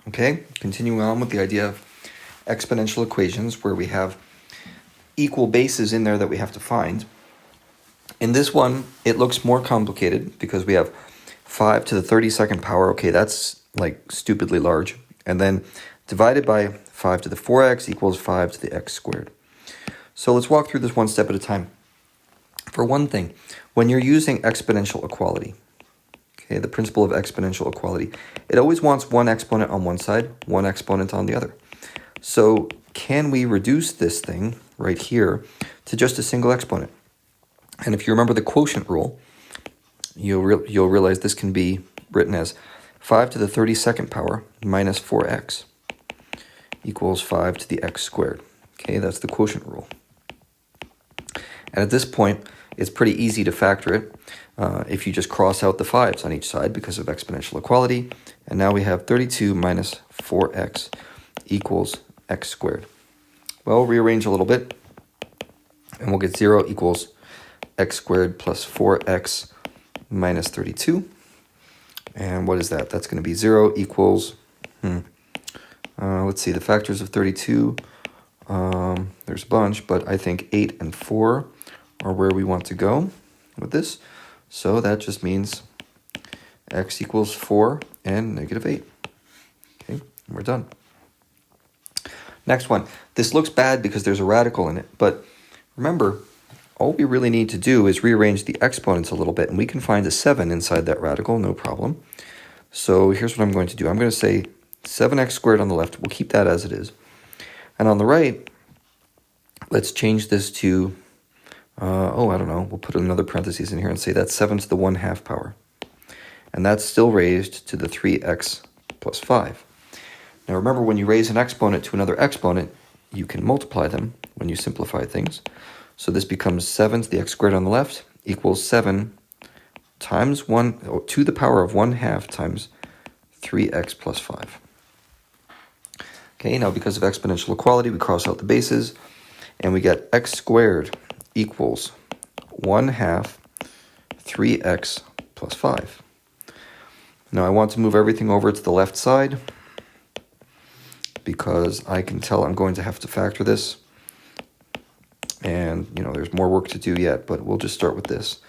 Okay, continuing on with the idea of exponential equations where we have equal bases in there that we have to find. In this one, it looks more complicated because we have 5 to the 32nd power. Okay, that's like stupidly large. And then divided by 5 to the 4x equals 5 to the x squared. So let's walk through this one step at a time. For one thing, when you're using exponential equality, okay, the principle of exponential equality, it always wants one exponent on one side, one exponent on the other. So can we reduce this thing right here to just a single exponent? And if you remember the quotient rule, you'll realize this can be written as 5 to the 32nd power minus 4x equals 5 to the x squared. Okay, that's the quotient rule. And at this point, it's pretty easy to factor it if you just cross out the 5's on each side because of exponential equality. And now we have 32 minus 4x equals x squared. Well, rearrange a little bit, and we'll get 0 equals x squared plus 4x minus 32. And what is that? That's going to be 0 equals, let's see, the factors of 32, there's a bunch, but I think 8 and 4 are where we want to go with this. So that just means x equals 4 and negative 8. Okay, and we're done. Next one. This looks bad because there's a radical in it, but remember, all we really need to do is rearrange the exponents a little bit, and we can find a 7 inside that radical, no problem. So here's what I'm going to do. I'm going to say 7x squared on the left. We'll keep that as it is. And on the right, let's change this to, I don't know, we'll put another parentheses in here and say that's 7 to the 1/2 power. And that's still raised to the 3x plus 5. Now remember, when you raise an exponent to another exponent, you can multiply them when you simplify things. So this becomes 7 to the x squared on the left equals 7 times 1 to the power of 1/2 times 3x plus 5. Okay, now because of exponential equality, we cross out the bases, and we get x squared equals 1/2 3x plus 5. Now I want to move everything over to the left side because I can tell I'm going to have to factor this. And, there's more work to do yet, but we'll just start with this.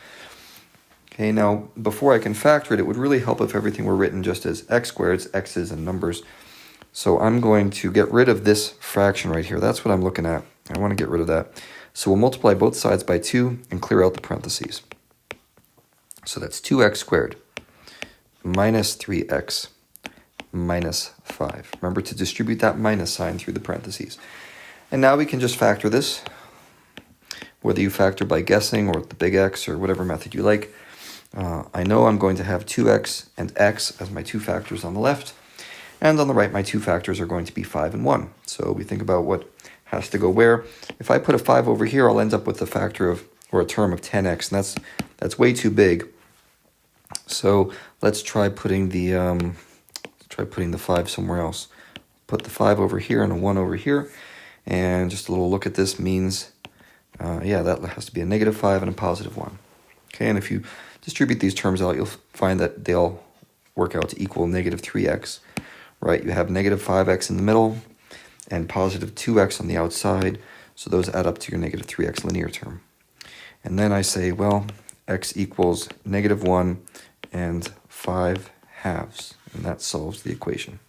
Okay, now, before I can factor it, it would really help if everything were written just as x squareds, x's, and numbers. So I'm going to get rid of this fraction right here. That's what I'm looking at. I want to get rid of that. So we'll multiply both sides by 2 and clear out the parentheses. So that's 2x squared minus 3x minus 5. Remember to distribute that minus sign through the parentheses. And now we can just factor this, whether you factor by guessing or with the big X or whatever method you like. I know I'm going to have 2x and x as my two factors on the left, and on the right my two factors are going to be 5 and 1. So we think about what has to go where. If I put a 5 over here, I'll end up with a factor of, or a term of 10x, and that's way too big. So let's try putting the 5 somewhere else. Put the 5 over here and a 1 over here, and just a little look at this means, that has to be a negative 5 and a positive 1. Okay, and if you distribute these terms out, you'll find that they all work out to equal negative 3x, right? You have negative 5x in the middle and positive 2x on the outside, so those add up to your negative 3x linear term. And then I say, well, x equals negative 1 and 5/2, and that solves the equation.